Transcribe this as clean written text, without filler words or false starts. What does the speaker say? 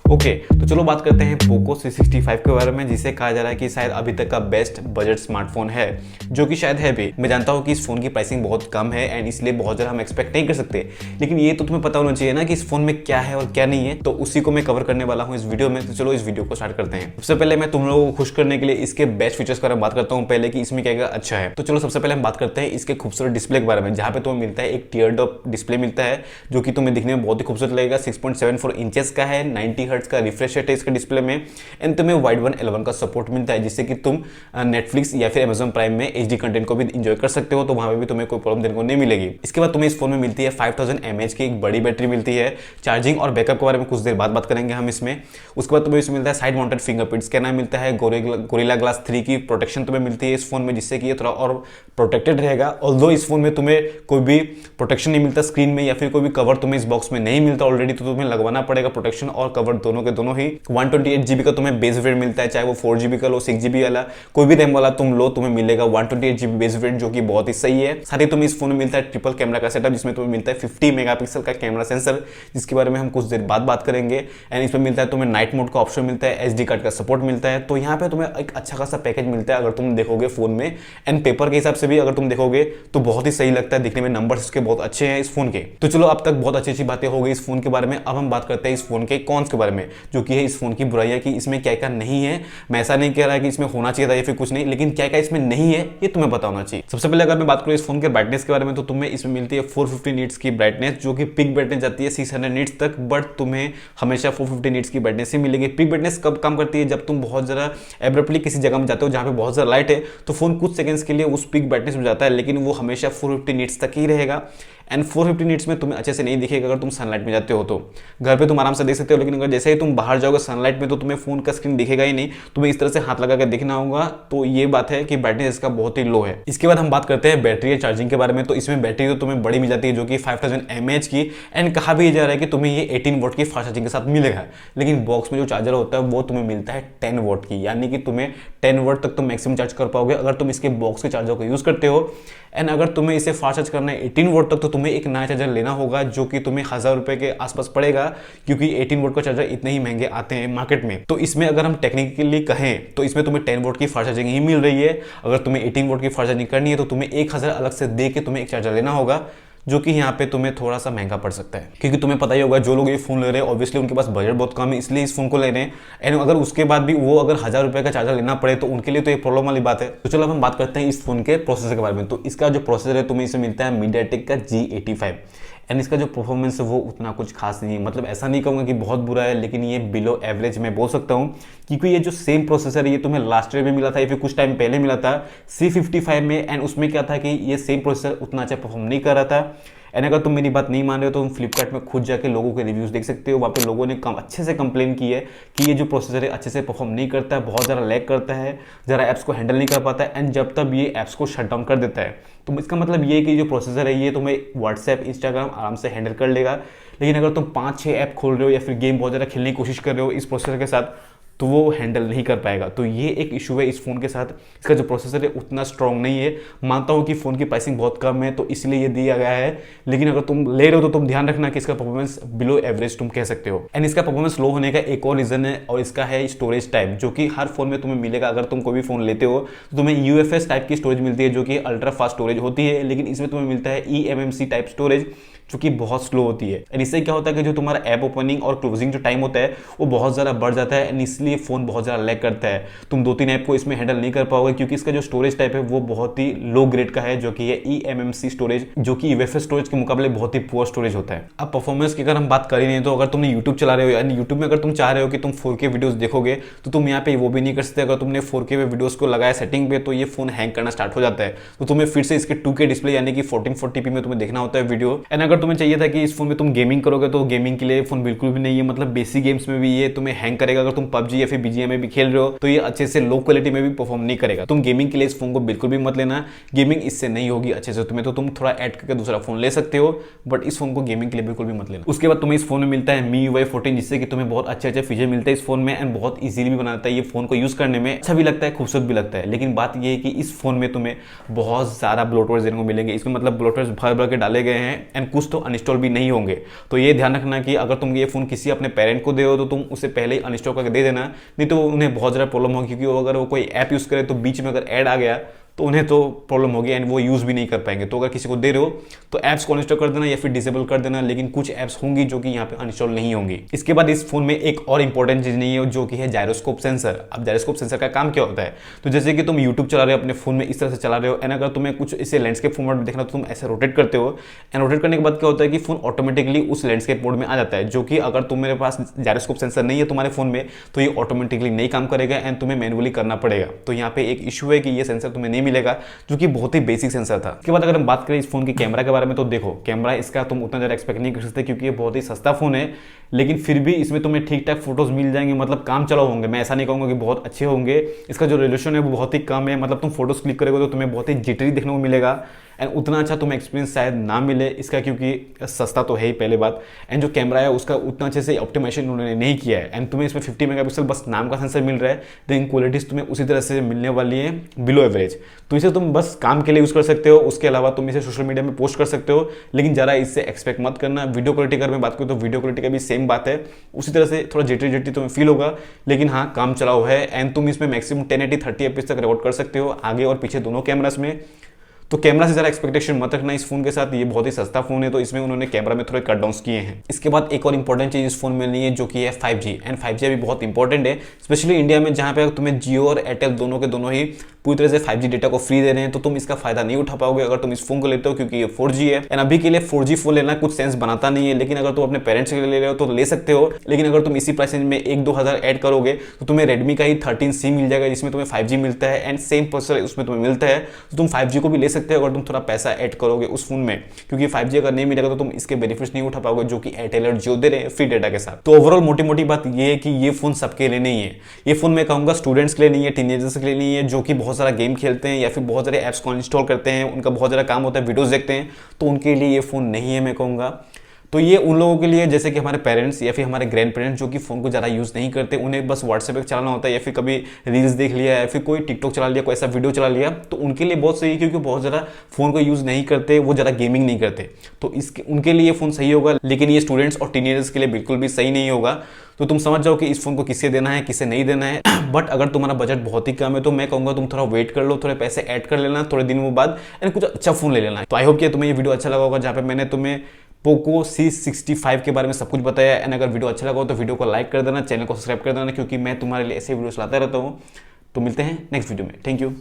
Okay तो चलो बात करते हैं पोको C65 के बारे में, जिसे कहा जा रहा है कि शायद अभी तक का बेस्ट बजट स्मार्टफोन है, जो कि शायद है भी। मैं जानता हूँ कि इस फोन की प्राइसिंग बहुत कम है एंड इसलिए बहुत ज़्यादा हम एक्सपेक्ट नहीं कर सकते, लेकिन ये तो तुम्हें पता होना चाहिए ना कि इस फोन में क्या है और क्या नहीं है। तो उसी को मैं कवर करने वाला हूँ इस वीडियो में। तो चलो इस वीडियो को स्टार्ट करते हैं। सबसे पहले मैं तुम लोगों को खुश करने के लिए इसके बेस्ट फीचर्स के बारे में बात करता हूँ पहले, कि इसमें क्या क्या अच्छा है। तो चलो सबसे पहले हम बात करते हैं इसके खूबसूरत डिस्प्ले के बारे में, जहाँ पे तुम्हें मिलता है एक टीयर टॉप डिस्प्ले मिलता है, जो कि तुम्हें दिखने में बहुत ही खूबसूरत लगेगा। 6.74 इंचेस का है, 90 हर्ट्ज का रिफ्रेश रेट है इसके डिस्प्ले में एंड तुम्हें वाइड 1L1 का सपोर्ट मिलता है, जिससे कि तुम नेटफ्लिक्स या फिर Amazon प्राइम में HD कंटेंट को भी एंजॉय कर सकते हो। तो वहां पे भी तुम्हें कोई प्रॉब्लम देखने को नहीं मिलेगी। इसके बाद तुम्हें इस फोन में मिलती है 5000 mAh की एक बड़ी बैटरी मिलती है। चार्जिंग और बैकअप के बारे में कुछ देर बाद बात करेंगे हम इसमें। उसके बाद तुम्हें इसमें मिलता है साइड माउंटेड फिंगरप्रिंट स्कैनर मिलता है। गोरिल्ला ग्लास 3 की प्रोटेक्शन तुम्हें मिलती है इस फोन में, जिससे कि ये थोड़ा और प्रोटेक्टेड रहेगा। ऑल्दो इस फोन में तुम्हें कोई भी प्रोटेक्शन नहीं मिलता स्क्रीन में, या फिर कोई भी कवर तुम्हें इस बॉक्स में नहीं मिलता ऑलरेडी, तो तुम्हें लगवाना पड़ेगा प्रोटेक्शन और कवर दोनों के दोनों ही। 128GB का तुम्हें बेस वेरिएंट मिलता है, चाहे वो 4GB का लो, 6GB वाला, कोई भी रैम वाला तुम लो, तुम्हें मिलेगा 128GB बेस वेरिएंट, जो कि बहुत ही सही है। साथ ही तुम्हें इस फोन में मिलता है ट्रिपल कैमरा का सेटअप, जिसमें तुम्हें मिलता है 50 मेगापिक्सल का कैमरा सेंसर, जिसके बारे में हम कुछ देर बाद बात करेंगे। एंड इसमें मिलता है तुम्हें नाइट मोड का ऑप्शन मिलता है, SD कार्ड का सपोर्ट मिलता है। तो यहाँ पे तुम्हें एक अच्छा खासा पैकेज मिलता है अगर तुम देखोगे फोन में। एंड पेपर के हिसाब से भी अगर तुम देखोगे तो बहुत ही सही लगता है दिखने में, नंबर्स इसके बहुत अच्छे हैं इस फोन के। तो चलो अब तक बहुत अच्छी अच्छी बातें हो गई इस फोन के बारे में। अब हम बात करते हैं इस फोन के कॉन्स के बारे में, जो कि है इस फोन की बुराइयां, कि इसमें क्या क्या नहीं है। मैं ऐसा नहीं कह रहा कि इसमें होना चाहिए था या फिर कुछ नहीं, लेकिन क्या क्या इसमें नहीं है ये तुम्हें पता होना चाहिए। सबसे पहले अगर मैं बात करूं इस फोन के ब्राइटनेस के बारे में, तो तुम्हें इसमें मिलती है 450 नीट्स की ब्राइटनेस, जो कि पिक ब्राइटनेस जाती है 600 नीट्स तक, बट तुम्हें हमेशा 450 नीट्स की ब्राइटनेस ही मिलेगी। पिक ब्राइटनेस कब काम करती है? जब तुम बहुत ज्यादा एब्रप्टली किसी जगह में जाते हो जहां पे बहुत ज्यादा लाइट है, तो फोन कुछ सेकंड्स के लिए उस पिक ब्राइटनेस में जाता है, लेकिन वो हमेशा 450 नीट्स तक ही रहेगा। एंड 450 नीट्स में तुम्हें अच्छे से नहीं दिखेगा अगर तुम सनलाइट में जाते हो। तो घर पे तुम आराम से देख सकते हो, लेकिन अगर जैसे ही तुम बाहर जाओगे सनलाइट में, तो तुम्हें फोन का स्क्रीन दिखेगा ही नहीं, तुम्हें इस तरह से हाथ लगा कर देखना होगा। तो ये बात है कि ब्राइटनेस इसका बहुत ही लो है। इसके बाद हम बात करते हैं बैटरी या चार्जिंग के बारे में। तो इसमें बैटरी तो तुम्हें बड़ी मिल जाती है, जो कि 5000 mAh की। एंड कहा भी जा रहा है कि तुम्हें ये 18 वोट की फास्ट चार्जिंग के साथ मिलेगा, लेकिन बॉक्स में जो चार्जर होता है वो तुम्हें मिलता है 10 वोट की, यानी कि तुम्हें 10 वोट तक तुम मैक्सिमम चार्ज कर पाओगे अगर तुम इसके बॉक्स के चार्जर को यूज करते हो। एंड अगर तुम्हें इसे फास्ट चार्ज करना है 18 वोट तक, तो तुम्हें एक नया चार्जर लेना होगा, जो कि तुम्हें 1000 रुपए के आसपास पड़ेगा, क्योंकि 18 वोट का चार्जर इतने ही महंगे आते हैं मार्केट में। तो इसमें अगर हम टेक्निकली कहें तो इसमें तुम्हें 10 वोट की फास्ट चार्जिंग ही मिल रही है। अगर तुम्हें 18 वोट की फास्ट चार्जिंग करनी है तो तुम्हें 1000 अलग से दे के तुम्हें एक चार्जर लेना होगा, जो कि यहाँ पे तुम्हें थोड़ा सा महंगा पड़ सकता है, क्योंकि तुम्हें पता ही होगा जो लोग ये फोन ले रहे हैं ऑब्वियसली उनके पास बजट बहुत कम है, इसलिए इस फोन को ले रहे हैं। एंड अगर उसके बाद भी वो अगर 1000 रुपए का चार्जर लेना पड़े तो उनके लिए तो ये प्रॉब्लम वाली बात है। तो चलो अब हम बात करते हैं इस फोन के प्रोसेसर के बारे में। तो इसका जो प्रोसेसर है तुम्हें इसे मिलता है मीडियाटेक का G85। एंड इसका जो परफॉर्मेंस है वो उतना कुछ खास नहीं है, मतलब ऐसा नहीं कहूँगा कि बहुत बुरा है, लेकिन ये बिलो एवरेज मैं बोल सकता हूँ, क्योंकि ये जो सेम प्रोसेसर है ये तुम्हें लास्ट ईयर में मिला था या फिर कुछ टाइम पहले मिला था C55 में। एंड उसमें क्या था कि ये सेम प्रोसेसर उतना अच्छा परफॉर्म नहीं कर रहा था। एंड अगर तुम मेरी बात नहीं मान रहे हो तो तुम फ्लिपकार्ट में खुद जाके लोगों के रिव्यूज देख सकते हो। वहाँ पे लोगों ने अच्छे से कंप्लेन की है कि ये जो प्रोसेसर है अच्छे से परफॉर्म नहीं करता है, बहुत ज़्यादा लैग करता है, ज़रा ऐप्स को हैंडल नहीं कर पाता है, एंड जब तब ये ऐप्स को शट डाउन कर देता है। तो इसका मतलब ये है कि जो प्रोसेसर है ये तुम्हें व्हाट्सएप, इंस्टाग्राम आराम से हैंडल कर लेगा, लेकिन अगर तुम 5-6 ऐप खोल रहे हो या फिर गेम बहुत ज़्यादा खेलने की कोशिश कर रहे हो इस प्रोसेसर के साथ, तो वो हैंडल नहीं कर पाएगा। तो ये एक इशू है इस फोन के साथ। इसका जो प्रोसेसर है उतना स्ट्रॉन्ग नहीं है। मानता हूँ कि फोन की प्राइसिंग बहुत कम है तो इसलिए ये दिया गया है, लेकिन अगर तुम ले रहे हो तो तुम ध्यान रखना कि इसका परफॉर्मेंस बिलो एवरेज तुम कह सकते हो। एंड इसका परफॉर्मेंस लो होने का एक और रीजन है, और इसका है स्टोरेज टाइप, जो कि हर फोन में तुम्हें मिलेगा। अगर तुम कोई भी फोन लेते हो तो तुम्हें UFS टाइप की स्टोरेज मिलती है, जो कि अल्ट्रा फास्ट स्टोरेज होती है, लेकिन इसमें तुम्हें मिलता है eMMC टाइप स्टोरेज, जो कि बहुत स्लो होती है। एंड इससे क्या होता है कि जो तुम्हारा ऐप ओपनिंग और क्लोजिंग जो टाइम होता है वो बहुत ज़्यादा बढ़ जाता है, एंड इसलिए फ़ोन बहुत ज़्यादा लैग करता है। तुम 2-3 ऐप को इसमें हैंडल नहीं कर पाओगे, क्योंकि इसका जो स्टोरेज टाइप है वो बहुत ही लो ग्रेड का है, जो कि है eMMC स्टोरेज, जो कि UFS स्टोरेज के मुकाबले बहुत ही पुअर स्टोरेज होता है। अब परफॉर्मेंस की अगर हम बात करें नहीं, तो अगर तुमने यूट्यूब चला रहे हो, यानी यूट्यूब में अगर तुम चाह रहे हो कि तुम 4K वीडियोस देखोगे, तो तुम यहाँ पे वो भी नहीं कर सकते। अगर तुमने 4K वीडियोस को लगाया सेटिंग पे, तो ये फोन हैंग करना स्टार्ट हो जाता है, तो तुम्हें फिर से इसके 2K डिस्प्ले यानी कि 1440p में तुम्हें देखना होता है वीडियो। एंड अगर तुम्हें चाहिए था कि इस फोन में तुम गेमिंग करोगे, तो गेमिंग के लिए फोन बिल्कुल भी नहीं है, मतलब बेसिक गेम्स में भी ये तुम्हें हैंग करेगा। अगर तुम PUBG या फिर BGMI में भी खेल रहे हो तो ये अच्छे से लो क्वालिटी में भी परफॉर्म नहीं करेगा। तुम गेमिंग के लिए इस फोन को बिल्कुल भी मत लेना, गेमिंग इससे नहीं होगी अच्छे से तुम्हें, तो तुम थोड़ा ऐड करके दूसरा फोन ले सकते हो, बट इस फोन को गेमिंग के लिए बिल्कुल भी मत लेना। उसके बाद तुम्हें इस फोन में मिलता है MIUI 14, जिससे कि तुम्हें बहुत अच्छे अच्छे फीचर मिलते हैं इस फोन में, एंड बहुत ईजिली भी बनाता है ये फोन को यूज करने में, अच्छा भी लगता है, खूबसूरत भी लगता है। लेकिन बात ये है कि इस फोन में तुम्हें बहुत ज्यादा ब्लोटवेयर देने को मिलेंगे। इसमें मतलब ब्लोटवेयर भर भर के डाले गए हैं, एंड कुछ कुछ तो अनइंस्टॉल भी नहीं होंगे। तो ये ध्यान रखना कि अगर तुम ये फ़ोन किसी अपने पेरेंट को दे हो तो तुम उसे पहले ही अनइंस्टॉल करके दे देना, नहीं तो उन्हें बहुत ज़्यादा प्रॉब्लम होगी, क्योंकि अगर वो कोई ऐप यूज़ करे तो बीच में अगर ऐड आ गया तो उन्हें तो प्रॉब्लम होगी एंड वो यूज़ भी नहीं कर पाएंगे। तो अगर किसी को दे रहे हो तो ऐप्स को अनइंस्टॉल कर देना या फिर डिसेबल कर देना, लेकिन कुछ ऐप्स होंगी जो कि यहाँ पे अनइंस्टॉल नहीं होंगी। इसके बाद इस फोन में एक और इंपॉर्टेंट चीज़ नहीं है जो कि है जायरोस्कोप सेंसर। अब जायरोस्कोप सेंसर का काम क्या होता है, तो जैसे कि तुम यूट्यूब चला रहे हो अपने फोन में, इस तरह से चला रहे हो एंड अगर तुम्हें कुछ इसे लैंडस्केप फॉर्मेट में देखना तो तुम ऐसे रोटेट करते हो एंड रोटेट करने के बाद क्या होता है कि फोन ऑटोमेटिकली उस लैंडस्केप मोड में आ जाता है, जो कि अगर तुम्हारे पास जायरोस्कोप सेंसर नहीं है तुम्हारे फोन में तो ये ऑटोमेटिकली नहीं काम करेगा एंड तुम्हें मैनुअली करना पड़ेगा। तो यहाँ पे एक इशू है कि ये सेंसर तुम्हें नहीं मिलेगा, जो कि बहुत ही बेसिक सेंसर था। इसके बाद अगर हम बात करें इस फोन की कैमरा के बारे में, तो देखो कैमरा इसका तुम उतना ज़्यादा एक्सपेक्ट नहीं कर सकते क्योंकि ये बहुत ही सस्ता फोन है, लेकिन फिर भी इसमें तुम्हें ठीक ठाक फोटोज मिल जाएंगे, मतलब काम चलाओ होंगे। मैं ऐसा नहीं कहूँगा कि बहुत अच्छे होंगे, इसका जो रेजोल्यूशन है वो बहुत ही कम है, मतलब तुम फोटोज क्लिक करोगे तो तुम्हें बहुत ही जिटरी देखने को मिलेगा एंड उतना अच्छा तुम्हें एक्सपीरियंस शायद ना मिले इसका, क्योंकि सस्ता तो है ही पहले बात, एंड जो कैमरा है उसका उतना अच्छे से ऑप्टिमाइजेशन उन्होंने नहीं किया है एंड तुम्हें इसमें 50 मेगापिक्सल बस नाम का सेंसर मिल रहा है, देन क्वालिटीज तुम्हें उसी तरह से मिलने वाली है बिलो एवरेज। तो इसे तुम बस काम के लिए यूज़ कर सकते हो, उसके अलावा तुम इसे सोशल मीडिया में पोस्ट कर सकते हो, लेकिन ज़रा इससे एक्सपेक्ट मत करना। वीडियो क्वालिटी अगर मैं बात करूँ तो वीडियो क्वालिटी का भी सेम बात है, उसी तरह से थोड़ा जिटरी जिटरी तुम्हें फील होगा, लेकिन हाँ काम चलाओ है एंड तुम इसमें मैक्सिमम 1080 30 एफपीएस तक रिकॉर्ड कर सकते हो आगे और पीछे दोनों कैमरास में। तो कैमरा से ज़रा एक्सपेक्टेशन मत रखना इस फोन के साथ, ये बहुत ही सस्ता फोन है तो इसमें उन्होंने कैमरा में थोड़े कट डाउन्स किए हैं। इसके बाद एक और इंपॉर्टेंट चीज़ इस फोन में नहीं है जो कि है 5G, एंड 5G अभी बहुत इंपॉर्टेंट है स्पेशली इंडिया में, जहाँ पे तुम्हें जियो और एयरटेल दोनों के दोनों ही पूरी तरह से 5G डेटा को फ्री दे रहे हैं, तो तुम इसका फायदा नहीं उठा पाओगे अगर तुम इस फोन को लेते हो, क्योंकि ये 4G है एंड अभी के लिए 4G फोन लेना कुछ सेंस बनाता नहीं है। लेकिन अगर तुम अपने पेरेंट्स के लिए ले रहे हो तो ले सकते हो, लेकिन अगर तुम इसी प्राइस में 1-2 हज़ार ऐड करोगे तो तुम्हें रेडमी का ही 13C मिल जाएगा जिसमें तुम्हें 5G मिलता है एंड सेम प्रोसेसर उसमें तुम्हें मिलता है, तो तुम 5G को भी ले सकते हो अगर तुम थोड़ा पैसा ऐड करोगे उस फोन में, क्योंकि 5G अगर नहीं मिलेगा तो तुम इसके बेनिफिट्स नहीं उठा पाओगे जो कि एयरटेल और जियो दे रहे हैं फ्री डेटा के साथ। तो ओवरऑल मोटी मोटी बात ये है कि ये फोन सबके लिए नहीं है, ये फोन मैं कहूंगा स्टूडेंट्स के लिए नहीं है, टीनेजर्स के लिए नहीं है, जो कि बहुत सारा गेम खेलते हैं या फिर बहुत सारे ऐप्स को इंस्टॉल करते हैं, उनका बहुत ज़्यादा काम होता है, वीडियोस देखते हैं, तो उनके लिए ये फ़ोन नहीं है मैं कहूँगा। तो ये उन लोगों के लिए जैसे कि हमारे पेरेंट्स या फिर हमारे ग्रैंड पेरेंट्स जो कि फ़ोन को ज़्यादा यूज़ नहीं करते, उन्हें बस व्हाट्सएप पे चलाना होता है या फिर कभी रील्स देख लिया या फिर कोई टिकटॉक चला लिया, कोई ऐसा वीडियो चला लिया, तो उनके लिए बहुत सही है क्योंकि बहुत ज़्यादा फ़ोन को यूज़ नहीं करते, वो ज़्यादा गेमिंग नहीं करते, तो इसके उनके लिए ये फ़ोन सही होगा। लेकिन ये स्टूडेंट्स और टीनेजर्स के लिए बिल्कुल भी सही नहीं होगा। तो तुम समझ जाओ कि इस फोन को किसे देना है किसे नहीं देना है। बट अगर तुम्हारा बजट बहुत ही कम है तो मैं कहूँगा तुम थोड़ा वेट कर लो, थोड़े पैसे ऐड कर लेना थोड़े दिनों बाद एंड कुछ अच्छा फोन ले लेना। तो आई होप कि तुम्हें ये वीडियो अच्छा लगा होगा जहाँ पे मैंने तुम्हें पोको C65 के बारे में सब कुछ बताया। एंड अगर वीडियो अच्छा लगा हो तो वीडियो को लाइक कर देना, चैनल को सब्सक्राइब कर देना, क्योंकि मैं तुम्हारे लिए ऐसे वीडियोस लाता रहता हूँ। तो मिलते हैं नेक्स्ट वीडियो में। Thank you.